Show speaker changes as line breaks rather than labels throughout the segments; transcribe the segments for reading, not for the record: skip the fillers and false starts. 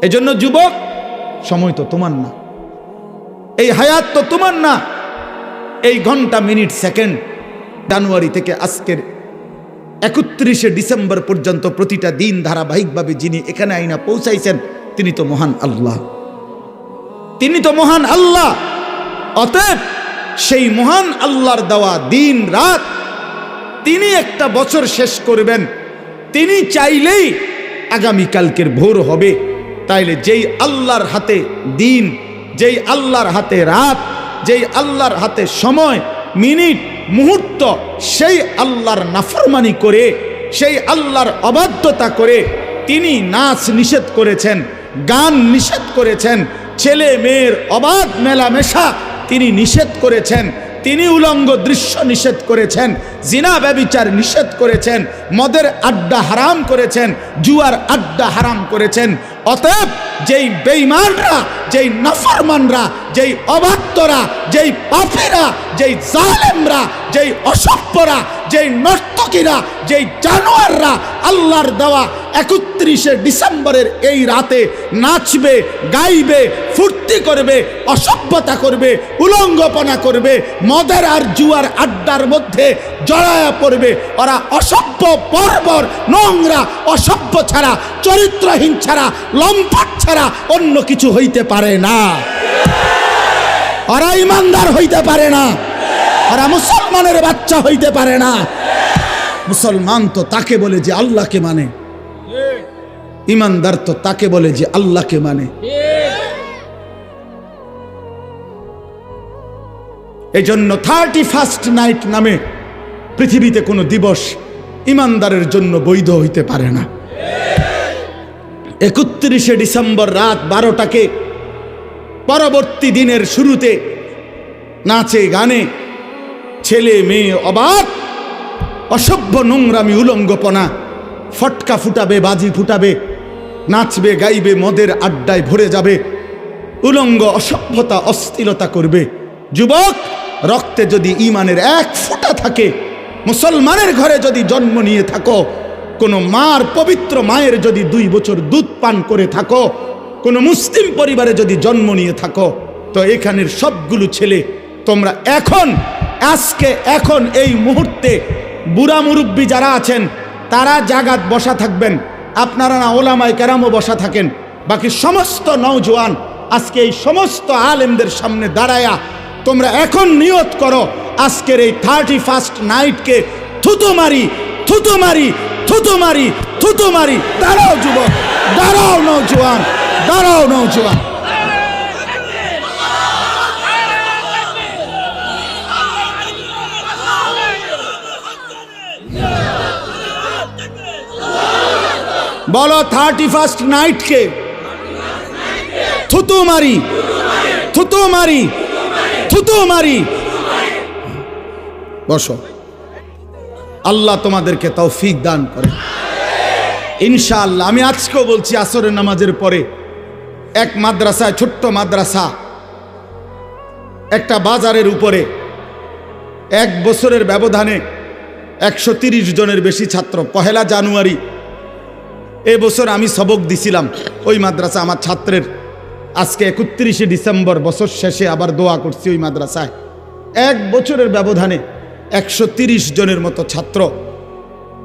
এজন্য যুবক, সময় তো তোমার না, এই হায়াত তো তোমার না। এই ঘন্টা, মিনিট, সেকেন্ড, জানুয়ারি থেকে আজকের 31শে ডিসেম্বর পর্যন্ত প্রতিটা দিন ধারাবাহিকভাবে যিনি এখানে আইনা পৌঁছাইছেন তিনি তো মহান আল্লাহ, তিনি তো মহান আল্লাহ। অতএব সেই মহান আল্লাহর দেওয়া দিন রাত, তিনি একটা বছর শেষ করবেন, তিনি চাইলেই আগামীকালকের ভোর হবে। তাইলে যেই আল্লাহর হাতে দিন, যেই আল্লাহর হাতে রাত, যেই আল্লাহর হাতে সময়, মিনিট, মুহূর্ত, সেই আল্লাহর নাফরমানি করে, সেই আল্লাহর অবাধ্যতা করে তিনি নাচ নিষেধ করেছেন, গান নিষেধ করেছেন, ছেলে মেয়ের অবাধ মেলামেশা তিনি নিষেধ করেছেন, তিনি উলঙ্গ দৃশ্য নিষেধ করেছেন, জিনা ব্যভিচার নিষেধ করেছেন, মদের আড্ডা হারাম করেছেন, জুয়ার আড্ডা হারাম করেছেন। অতএব যেই বেঈমানরা, যেই নাফরমানরা, যেই অবাধ্যরা, যেই পাপীরা, যেই জালেমরা, যেই অসভ্যরা, যেই নর্তকীরা, যেই জানোয়াররা আল্লাহর দেওয়া 31শে ডিসেম্বরের এই রাতে নাচবে, গাইবে, ফুর্তি করবে, অসভ্যতা করবে, উলঙ্গপনা করবে, মদের আর জুয়ার আড্ডার মধ্যে জড়ায়া পড়বে, ওরা অসভ্য, বর্বর, নোংরা, অসভ্য ছাড়া, চরিত্রহীন ছাড়া, লম্পট ছাড়া অন্য কিছু হইতে পারে না। ওরা ইমানদার হইতে পারে না, ওরা মুসলমানের বাচ্চা হইতে পারে না। মুসলমান তো তাকে বলে যে আল্লাহকে মানে, ইমানদার তো তাকে বলে যে আল্লাহকে মানে। এই জন্য 31st নাইট নামে পৃথিবীতে কোনো দিবস ইমানদারের জন্য বৈধ হইতে পারে না। 31শে ডিসেম্বর রাত 12টাকে পরবর্তী দিনের শুরুতে নাচে গানে ছেলে মেয়ে অবাক, অসভ্য, নোংরামি, উলঙ্গপনা, ফটকা ফুটাবে, বাজি ফুটাবে, নাচবে, গাইবে, মদের আড্ডায় ভরে যাবে, উলঙ্গ, অসভ্যতা, অশ্লীলতা করবে। যুবক, রক্তে যদি ঈমানের এক ফোঁটা থাকে, মুসলমানের ঘরে যদি জন্ম নিয়ে থাকো, কোনো মার, পবিত্র মায়ের যদি 2 বছর দুধ পান করে থাকো, কোনো মুসলিম পরিবারে যদি জন্ম নিয়ে থাকো, তো এখানের সবগুলো ছেলে তোমরা এখন, আজকে, এখন এই মুহূর্তে বুড়া মুরব্বী যারা আছেন তারা জাগাত বসা থাকবেন, আপনারা না ওলামায়ে কেরামও বসা থাকেন। বাকি সমস্ত নওজোয়ান আজকে এই সমস্ত আলেমদের সামনে দাঁড়ায়া তোমরা এখন নিয়ত করো, আজকের এই 31st নাইটকে থুতু মারি, থুতু মারি, থুতু মারি, থুতু মারি। দাঁড়াও যুবক, দাঁড়াও নওজোয়ান, দাঁড়াও নওজোয়ান। বলো 31st নাইটকে থুতু মারি, থুতু মারি, থুতু মারি। বসো, আল্লাহ তোমাদেরকে তৌফিক দান করে ইনশাআল্লাহ। আমি আজকেও বলছি, আসরের নামাজের পরে এক মাদ্রাসায়, ছোট্ট মাদ্রাসা, একটা বাজারের উপরে 1 বছরের ব্যবধানে 130 জনের বেশি ছাত্র। 1 জানুয়ারি এবছর আমি সবক দিছিলাম ওই মাদ্রাসা আমার ছাত্রের। আজকে 31শে ডিসেম্বর, বছর শেষে আবার দোয়া করছি ওই মাদ্রাসায়। 1 বছরের ব্যবধানে 130 জনের মতো ছাত্র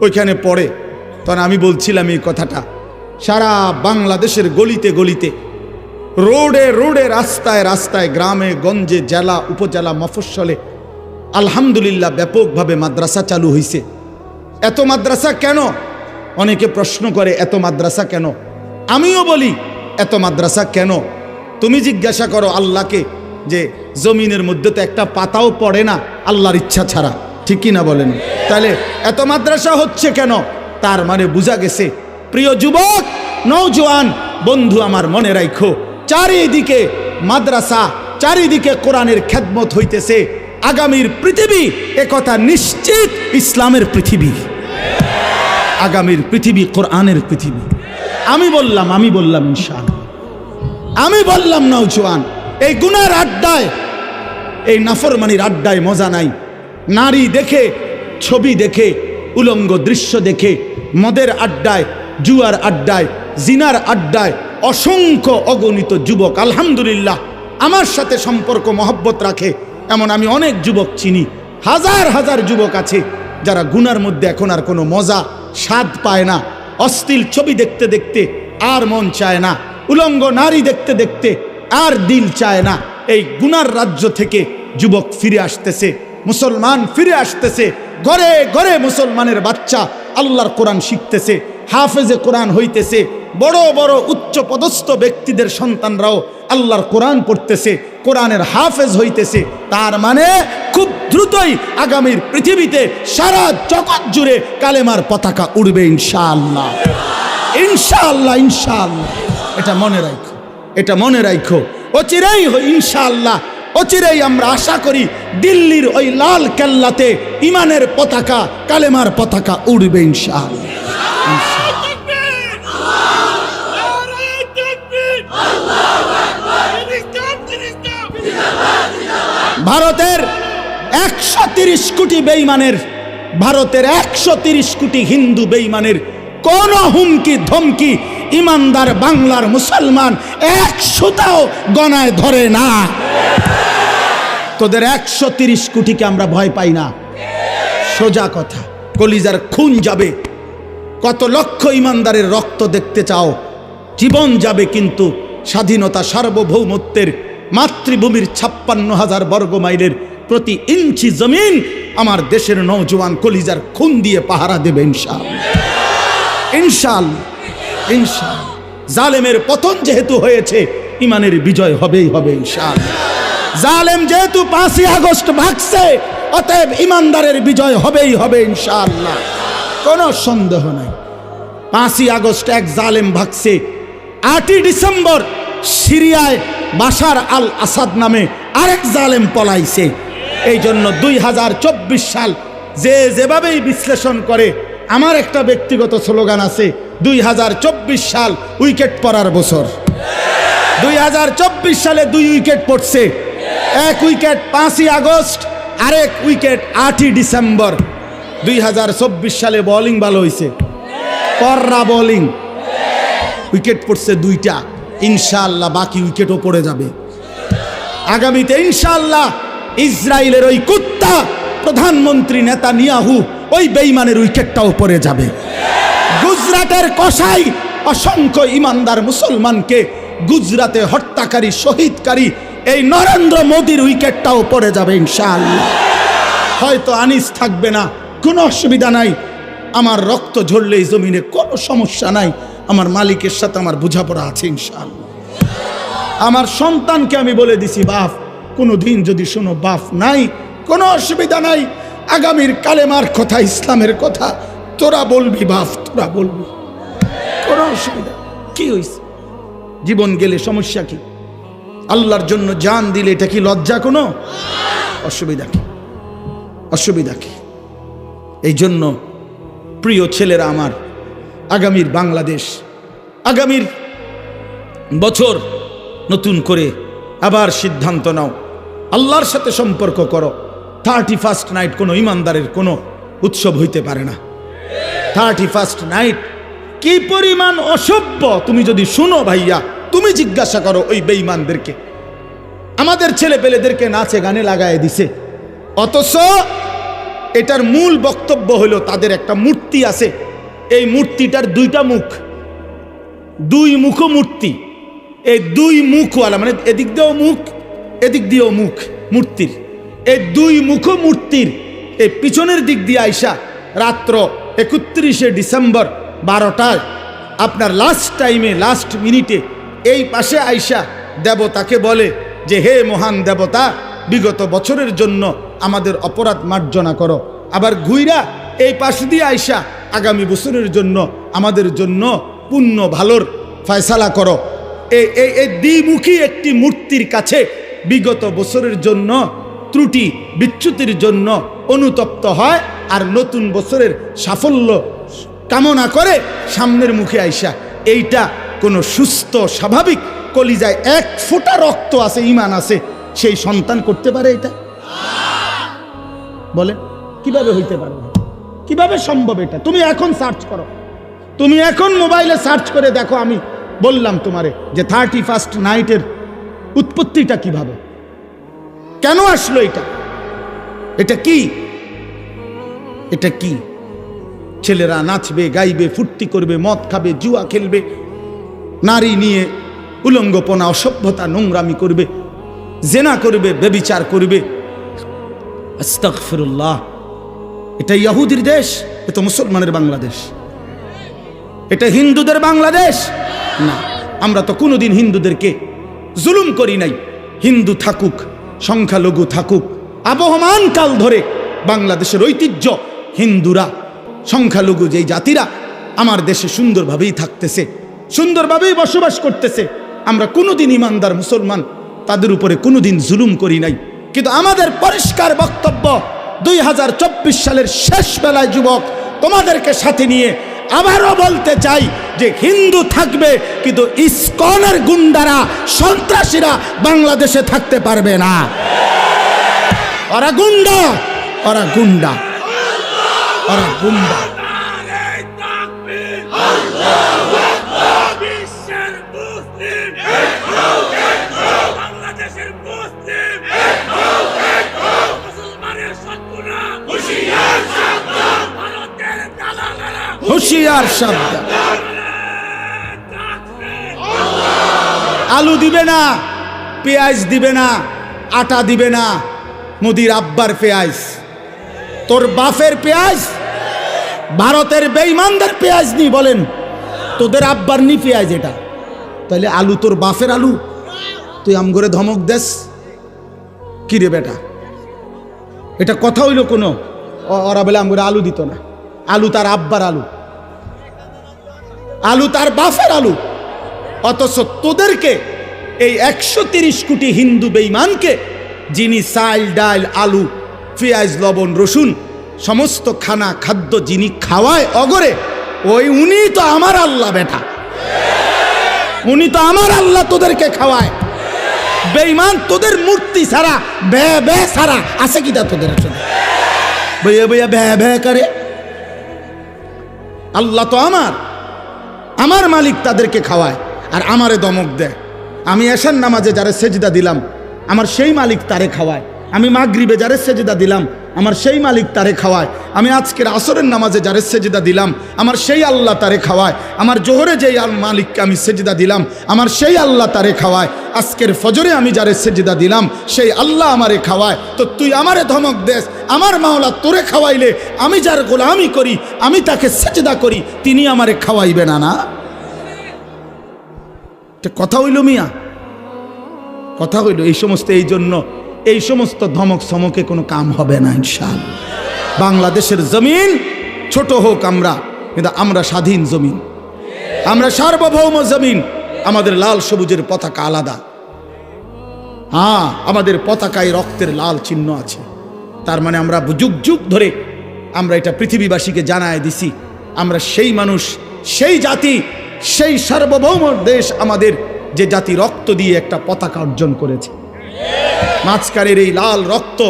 ওইখানে পড়ে। তখন আমি বলছিলাম এই কথাটা, সারা বাংলাদেশের গলিতে গলিতে, রোডে রোডে, রাস্তায় রাস্তায়, গ্রামে গঞ্জে, জেলা উপজেলা মফস্বলে আলহামদুলিল্লাহ ব্যাপকভাবে মাদ্রাসা চালু হয়েছে। এত মাদ্রাসা কেন? অনেকে প্রশ্ন করে এত মাদ্রাসা কেন? আমিও বলি এত মাদ্রাসা কেন? তুমি জিজ্ঞাসা করো আল্লাহকে যে জমিনের মধ্যে তো একটা পাতাও পড়ে না আল্লাহর ইচ্ছা ছাড়া, ঠিক কি না বলেন? তাহলে এত মাদ্রাসা হচ্ছে কেন? তার মানে বোঝা গেছে, প্রিয় যুবক, নওজোয়ান বন্ধু আমার, মনে রাখো, চারিদিকে মাদ্রাসা, চারিদিকে কোরআনের খেদমত হইতেছে। আগামীর পৃথিবী, একথা নিশ্চিত, ইসলামের পৃথিবী। আগামীর পৃথিবী কোরআনের পৃথিবী। আমি বললাম ইনশাআল্লাহ, আমি বললাম নওজোয়ান, এই গুনার আড্ডায়, এই নাফরমানির আড্ডায় মজা নাই। নারী দেখে, ছবি দেখে, উলঙ্গ দৃশ্য দেখে, মদের আড্ডায়, জুয়ার আড্ডায়, জিনার আড্ডায় অসংখ্য অগণিত যুবক আলহামদুলিল্লাহ আমার সাথে সম্পর্ক মহব্বত রাখে, এমন আমি অনেক যুবক চিনি। হাজার হাজার যুবক আছে যারা গুনার মধ্যে এখন আর কোনো মজা স্বাদ পায় না। অশ্লীল ছবি দেখতে দেখতে আর মন চায় না, উলঙ্গ নারী দেখতে দেখতে আর দিল চায় না। এই গুনার রাজ্য থেকে যুবক ফিরে আসতেছে, মুসলমান ফিরে আসতেছে। ঘরে ঘরে মুসলমানের বাচ্চা আল্লাহর কোরআন শিখতেছে, হাফেজে কোরআন হইতেছে। বড় বড় উচ্চ পদস্থ ব্যক্তিদের সন্তানরাও আল্লাহর কোরআন পড়তেছে, কোরআনের হাফেজ হইতেছে। তার মানে খুব দ্রুতই আগামীর পৃথিবীতে সারা জগৎ জুড়ে কালেমার পতাকা উড়বে ইনশাআল্লাহ, ইনশাআল্লাহ, ইনশাআল্লাহ। এটা মনে রাখো, এটা মনে রাখো। অচিরেই ইনশাআল্লাহ, অচিরেই আমরা আশা করি দিল্লির ওই লাল কেল্লাতে ইমানের পতাকা, কালেমার পতাকা উড়বে ইনশাআল্লাহ। ভারতের 130 কোটি বেঈমানের, ভারতের 130 কোটি হিন্দু বেঈমানের কোন হুমকি ধমকি ইমানদার বাংলার মুসলমান এক সুতাও গনায় ধরে না। তোদের 130 কোটিকে আমরা ভয় পাই না, সোজা কথা। কলিজার খুন যাবে, কত লক্ষ ইমানদারের রক্ত দেখতে চাও? জীবন যাবে, কিন্তু স্বাধীনতা সার্বভৌমত্বের মাতৃভূমির 56,000 বর্গ মাইলের প্রতি ইঞ্চি জমিন আমার দেশের নওজোয়ান কলিজার খুন দিয়ে পাহারা দেবে ইনশাআল্লাহ, ইনশাআল্লাহ, ইনশাআল্লাহ। জালেমের পতন যেহেতু হয়েছে, ইমানের বিজয় হবেই হবে ইনশাআল্লাহ। জালেম যেহেতু 5ই আগস্ট ভাগছে, অতএব ইমানদারের বিজয় হবেই হবে ইনশাআল্লাহ, কোনো সন্দেহ নাই। 5ই আগস্ট এক জালেম ভাগছে, 8ই ডিসেম্বর সিরিয়ায় বাশার আল আসাদ নামে আরেক জালেম পলাইছে। এই জন্য 2024 সাল যে যেভাবেই বিশ্লেষণ করে, আমার একটা ব্যক্তিগত স্লোগান আছে, 2024 সাল উইকেট পড়ার বছর। 2024 সালে 2 উইকেট পড়ছে, এক উইকেট 5ই আগস্ট, আরেক উইকেট 8ই ডিসেম্বর। 2024 সালে বোলিং ভালো হয়েছে, কররা বোলিং, উইকেট পড়ছে 2টা। ইনশাআল্লাহ বাকি উইকেটও পড়ে যাবে আগামীতে ইনশাআল্লাহ। ইসরায়েলের ওই কুত্তা প্রধানমন্ত্রী নেতানিয়াহু, ওই বেঈমানের উইকেটটাও পড়ে যাবে। গুজরাটের কসাই অসংখ্য ইমানদার মুসলমানকে গুজরাতে হত্যাকারী, শহীদকারী এই নরেন্দ্র মোদীর উইকেটটাও পড়ে যাবে ইনশাআল্লাহ। হয়তো আনিস থাকবে না, কোনো অসুবিধা নাই। আমার রক্ত ঝরলে এই জমিনে কোনো সমস্যা নাই, আমার মালিকের সাথে আমার বোঝাপড়া আছে ইনশাআল্লাহ। আমার সন্তানকে আমি বলে দিছি, বাপ কোনো দিন যদি শোনো বাপ নাই, কোনো অসুবিধা নাই। আগামীর কালেমার কথা, ইসলামের কথা তোরা বলবি বাপ, তোরা বলবি, কোনো অসুবিধা কি হয়েছে? জীবন গেলে সমস্যা কি? আল্লাহর জন্য জান দিলে এটা কি লজ্জা? কোনো অসুবিধা কি? অসুবিধা কি? এই জন্য প্রিয় ছেলেরা আমার, আগামীর বাংলাদেশ, আগামীর বছর নতুন করে আবার সিদ্ধান্ত নাও, আল্লাহর সাথে সম্পর্ক করো। 31st নাইট কোনো ইমানদারের কোনো উৎসব হইতে পারে না। 31st নাইট কি পরিমাণ অসভ্য তুমি যদি শুনো ভাইয়া, তুমি জিজ্ঞাসা করো ওই বেঈমানদেরকে। আমাদের ছেলে পেলেদেরকে নাচে গানে লাগায় দিছে, অথচ এটার মূল বক্তব্য হলো তাদের একটা মূর্তি আছে, এই মূর্তিটার 2টা মুখ, 2 মুখ মূর্তি। এই 2 মুখওয়ালা, মানে এদিক দিয়েও মুখ, এদিক দিয়েও মুখ মূর্তির। এই 2 মুখ মূর্তির এই পিছনের দিক দিয়ে আইসা রাত্র 31শে ডিসেম্বর 12টায় আপনার লাস্ট টাইমে, লাস্ট মিনিটে এই পাশে আইসা দেবতাকে বলে যে, হে মহান দেবতা, বিগত বছরের জন্য আমাদের অপরাধ মার্জনা করো। আবার ঘুইরা এই পাশ দিয়ে আইসা আগামী বছরের জন্য আমাদের জন্য পুণ্য ভালোর ফয়সালা করো। এই দ্বিমুখী একটি মূর্তির কাছে বিগত বছরের জন্য ত্রুটি বিচ্যুতির জন্য অনুতপ্ত হয়, আর নতুন বছরের সাফল্য কামনা করে সামনের মুখে আইসা। এইটা কোনো সুস্থ স্বাভাবিক কলিজায় 1 ফোঁটা রক্ত আছে, ইমান আছে, সেই সন্তান করতে পারে এটা? বলে কিভাবে হইতে পারে? কিভাবে সম্ভব এটা? তুমি এখন সার্চ করো, তুমি এখন মোবাইলে সার্চ করে দেখো আমি বললাম তোমারে যে 31st নাইটের উৎপত্তিটা কিভাবে, কেন আসলো এটা, এটা কি, এটা কি? ছেলেরা নাচবে, গাইবে, ফুর্তি করবে, মদ খাবে, জুয়া খেলবে, নারী নিয়ে উলঙ্গপনা, অসভ্যতা, নোংরামি করবে, জেনা করবে, ব্যভিচার করবে। আস্তাগফিরুল্লাহ। এটা ইহুদির দেশ? এটা মুসলমানের বাংলাদেশ? এটা হিন্দুদের বাংলাদেশ? না, আমরা তো কোনোদিন হিন্দুদেরকে জুলুম করি নাই। হিন্দু থাকুক, সংখ্যালঘু থাকুক, আবহমান কাল ধরে বাংলাদেশের ঐতিহ্য, হিন্দুরা, সংখ্যালঘু যেই জাতিরা আমার দেশে সুন্দরভাবেই থাকতেছে, সুন্দরভাবেই বসবাস করতেছে। আমরা কোনোদিন ইমানদার মুসলমান তাদের উপরে কোনোদিন জুলুম করি নাই। কিন্তু আমাদের পরিষ্কার বক্তব্য, 2024 সালের শেষ বেলায় যুবক তোমাদেরকে সাথে নিয়ে আবারও বলতে চাই যে হিন্দু থাকবে, কিন্তু ইসকনের গুন্ডারা, সন্ত্রাসীরা বাংলাদেশে থাকতে পারবে না। ওরা গুন্ডা, ওরা গুন্ডা, ওরা গুন্ডা। হুশিয়ার শব্দ। আলু দিবে না, পেঁয়াজ দিবে না, আটা দিবে না, মোদির আব্বার পেঁয়াজ, তোর বাপের পেঁয়াজ, ভারতের বেঈমানদের পেঁয়াজ নি, বলেন তোদের আব্বার নি পেঁয়াজ এটা, তাহলে আলু তোর বাপের আলু? তুই আম করে ধমক দেস কি রে বেটা? এটা কথা হইল কোনো? ওরা বলে আম করে আলু দিত না, আলু তার আব্বার আলু, আলু তার বাপের আলু। অথচ তোদেরকে এই 130 কোটি হিন্দু বেঈমানকে, যিনি চাল ডাল আলু পেঁয়াজ লবণ রসুন সমস্ত খানা খাদ্য যিনি খাওয়ায় অগরে, উনি তো আমার আল্লাহ বেটা, উনি তো আমার আল্লাহ তোদেরকে খাওয়ায়। বেঈমান তোদের মূর্তি ছাড়া, বে বে ছাড়া আছে কিটা তোদের আসলে? বইয়া বইয়া বে বে করে। আল্লাহ তো আমার মালিক তাদেরকে খাওয়ায় আর আমারে দমক দেয়। আমি এশার নামাজে যারে সেজদা দিলাম, আমার সেই মালিক তারে খাওয়ায়। আমি মাগরিবে যারে সেজদা দিলাম, আমার সেই মালিক তারে খাওয়ায়। আমি আজকের আসরের নামাজে যারে সেজদা দিলাম, আমার সেই আল্লাহ তারে খাওয়ায়। আমার জোহরে যেই মালিককে আমি সেজদা দিলাম, আমার সেই আল্লাহ তারে খাওয়ায়। আজকের ফজরে আমি যারে সেজদা দিলাম, সেই আল্লাহ আমারে খাওয়ায়। তো তুই আমারে ধমক দেস, আমার মাওলা তোরে খাওয়াইলে আমি যার গোলামি করি, আমি তাকে সেজদা করি, তিনি আমারে খাওয়াইবে না? না, কথা হইল মিয়া, কথা হইল। এই সমস্ত, এই জন্য এই সমস্ত ধমক সমকে কোনো কাম হবে না ইনশাআল্লাহ। বাংলাদেশের জমিন ছোট হোক আমরা, কিন্তু আমরা স্বাধীন জমিন, আমরা সার্বভৌম জমিন। আমাদের লাল সবুজের পতাকা আলাদা। হ্যাঁ, আমাদের পতাকায় রক্তের লাল চিহ্ন আছে। তার মানে আমরা যুগ যুগ ধরে আমরা এটা পৃথিবীবাসীকে জানায় দিছি, আমরা সেই মানুষ, সেই জাতি, সেই সার্বভৌম দেশ আমাদের, যে জাতি রক্ত দিয়ে একটা পতাকা অর্জন করেছে। মাঝখানের এই লাল রক্ত,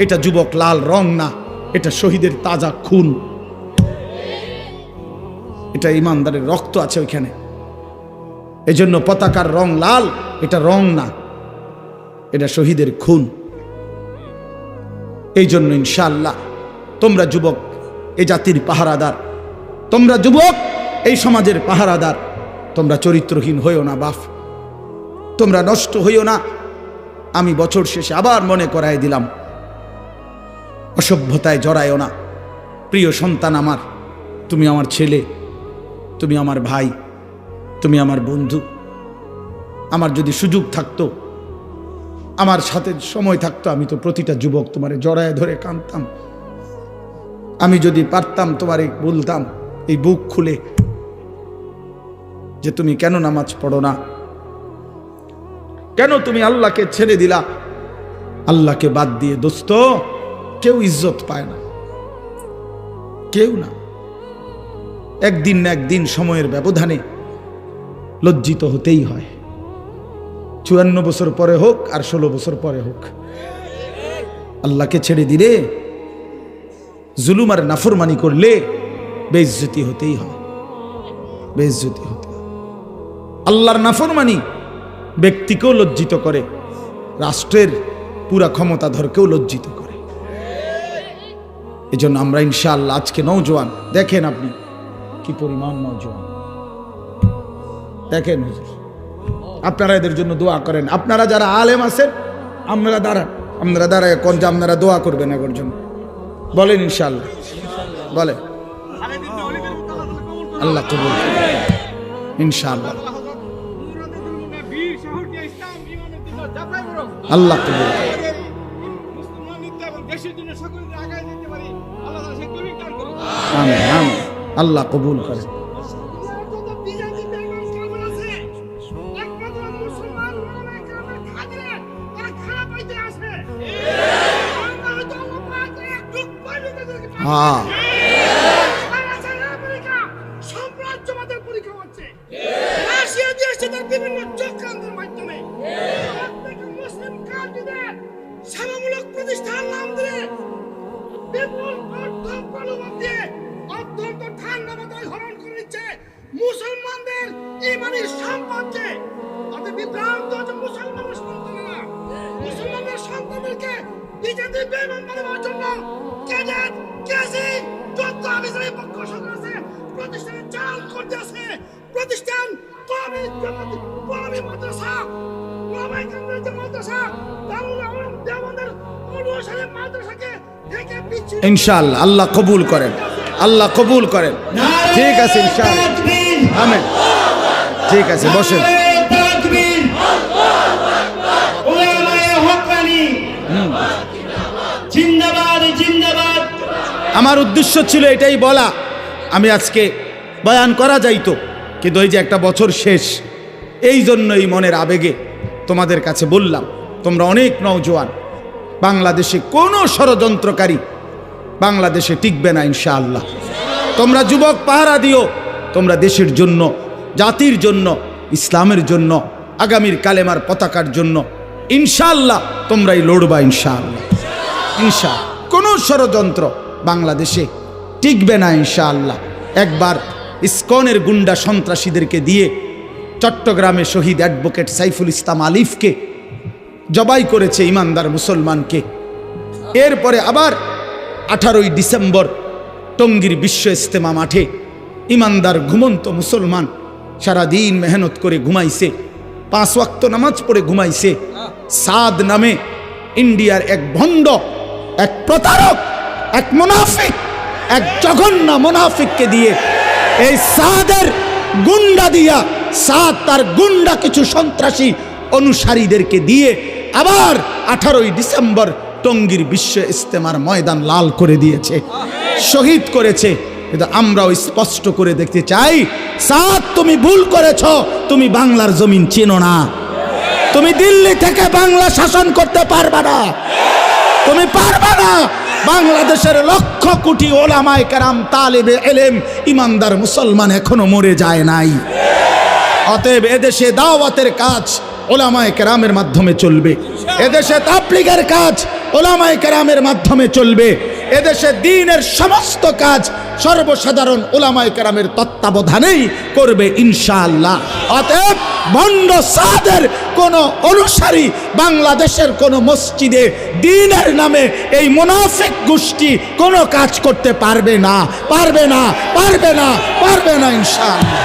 এটা যুবক লাল রং না, এটা শহীদের তাজা খুন, এটা ইমানদারের রক্ত আছে ওইখানে। এজন্য পতাকার রং লাল, এটা রং না, এটা শহীদের খুন। এই জন্য ইনশাআল্লাহ তোমরা যুবক এই জাতির পাহারাদার, তোমরা যুবক এই সমাজের পাহারাদার। তোমরা চরিত্রহীন হইও না বাপ, তোমরা নষ্ট হইও না। আমি বছর শেষে আবার মনে করাই দিলাম, অসভ্যতায় জড়ায়ও না। প্রিয় সন্তান আমার, তুমি আমার ছেলে, তুমি আমার ভাই, তুমি আমার বন্ধু। আমার যদি সুযোগ থাকতো, আমার সাথে সময় থাকতো, আমি তো প্রতিটা যুবক তোমারে জড়ায় ধরে কাঁদতাম। আমি যদি পারতাম তোমারে বলতাম এই বুক খুলে যে তুমি কেন নামাজ পড়ো না, কেন তুমি আল্লাহকে ছেড়ে দিলা। আল্লাহকে বাদ দিয়ে দোস্ত কেউ ইজ্জত পায় না, কেউ না। একদিন না একদিন সময়ের ব্যবধানে লজ্জিত হতেই হয়। 54 বছর পরে হোক আর 16 বছর পরে হোক, আল্লাহকে ছেড়ে দিলে, জুলুম আর নাফরমানি করলে বেইজ্জতি হতেই হয়, বেইজ্জতি হতে হয়। আল্লাহর নাফরমানি ব্যক্তিকেও লজ্জিত করে, রাষ্ট্রের পুরা ক্ষমতাধরকেও লজ্জিত করে। এই জন্য আমরা ইনশাআল্লাহ আজকে নওজোয়ান দেখেন, আপনি কি পরিমাণ নওজোয়ান দেখেন হুজুর, আপনারা এদের জন্য দোয়া করেন। আপনারা যারা আলেম আছেন আপনারা দাঁড়ায় কোন যে আপনারা দোয়া করবেন এর জন্য, বলেন ইনশাআল্লাহ, বলেন আল্লাহ কবুল ইনশাআল্লাহ, আল্লাহ কবুল। আমিন আমিন, আল্লাহ কবুল করেন। হ্যাঁ
সাম্রাজ্যবাদের পরীক্ষা হচ্ছে, রাশিয়া দিয়েছে তার বিভিন্ন চক্রান্তের মাধ্যমে মুসলিম কান্ট্রিদের সেবামূলক প্রতিষ্ঠান নাম দিয়ে বিপুল অর্থ প্রলোভন দিয়ে অত্যন্ত ঠান্ডা মাথায় হরণ করে নিচ্ছে মুসলমানদের ইমানি সম্পদকে। তাতে বিভ্রান্ত হচ্ছে মুসলমানের সন্তানেরা, মুসলমানদের সন্তানদেরকে নিজেদের বেঈমান বানাবার জন্য ক্যাডেট কেজি যত আবিষ্কারের পক্ষ সরকার প্রতিষ্ঠানে চাল করতেছে। প্রতিষ্ঠান কওমি মাদ্রাসা, ওলামায়ে কেরামের যে মাদ্রাসা, দারুল উলুম দেওবন্দের অনুসারী মাদ্রাসাকে থেকে পিছিয়ে
ইনশাআল্লাহ আল্লাহ কবুল করেন, আল্লাহ কবুল করেন। ঠিক আছে ইনশাআল্লাহ, আমিন। ঠিক আছে, বসেন।
জিন্দাবাদ জিন্দাবাদ।
আমার উদ্দেশ্য ছিল এটাই বলা, আমি আজকে বয়ান করা যাইতো, কিন্তু ওই যে একটা বছর শেষ, এই জন্যই মনের আবেগে তোমাদের কাছে বললাম। তোমরা অনেক নওজোয়ান, বাংলাদেশে কোনো ষড়যন্ত্রকারী বাংলাদেশে টিকবে না ইনশাআল্লাহ। তোমরা যুবক পাহারা দিও, তোমরা দেশের জন্য, জাতির জন্য, ইসলামের জন্য, আগামীর কালেমার পতাকার জন্য ইনশাআল্লাহ তোমরাই লড়বা ইনশাআল্লাহ। ইনশাআল্লাহ কোনো ষড়যন্ত্র বাংলাদেশে টিকবে না ইনশাআল্লাহ। একবার ইসকনের গুন্ডা সন্ত্রাসীদেরকে দিয়ে চট্টগ্রামে শহীদ অ্যাডভোকেট সাইফুল ইসলাম আলিফকে জবাই করেছে ইমানদার মুসলমানকে। এরপরে আবার 18ই ডিসেম্বর টঙ্গীর বিশ্ব ইজতেমা মাঠে ইমানদার ঘুমন্ত মুসলমান সারাদিন মেহনত করে ঘুমাইছে, 5 ওয়াক্ত নামাজ পড়ে ঘুমাইছে। সাদ নামে ইন্ডিয়ার এক ভণ্ড, এক প্রতারক, এক মুনাফিক, এক জঘন্য মুনাফিককে দিয়ে, এই সাদের গুন্ডা দিয়া, সাদ তার গুন্ডা কিছু সন্ত্রাসী অনুসারীদেরকে দিয়ে আবার 18ই ডিসেম্বর টঙ্গীর বিশ্ব ইজতেমার ময়দান লাল করে দিয়েছে, শহীদ করেছে। কিন্তু আমরাও স্পষ্ট করে দেখতে চাই, সাদ তুমি ভুল করেছ, তুমি বাংলার জমিন চেনো না, তুমি দিল্লি থেকে বাংলা শাসন করতে পারবে না, তুমি পারবে না। বাংলাদেশের লক্ষ কোটি ওলামায়ে কেরাম, তালেবে ইলম, ইমানদার মুসলমান এখনো মরে যায় নাই। অতএব এদেশে দাওয়াতের কাজ ওলামায়ে কেরামের মাধ্যমে চলবে, এদেশে তাবলীগের কাজ ওলামায়ে কেরামের মাধ্যমে চলবে, এদেশে দ্বীনের সমস্ত কাজ সর্বসাধারণ ওলামায়ে কেরামের তত্ত্বাবধানেই করবে ইনশাআল্লাহ। অতএব ভণ্ড সাদের কোন অনুসারী বাংলাদেশের কোন মসজিদে দ্বীনের নামে এই মুনাফিক গোষ্ঠী কোনো কাজ করতে পারবে না, পারবে না, পারবে না, পারবে না ইনশাআল্লাহ।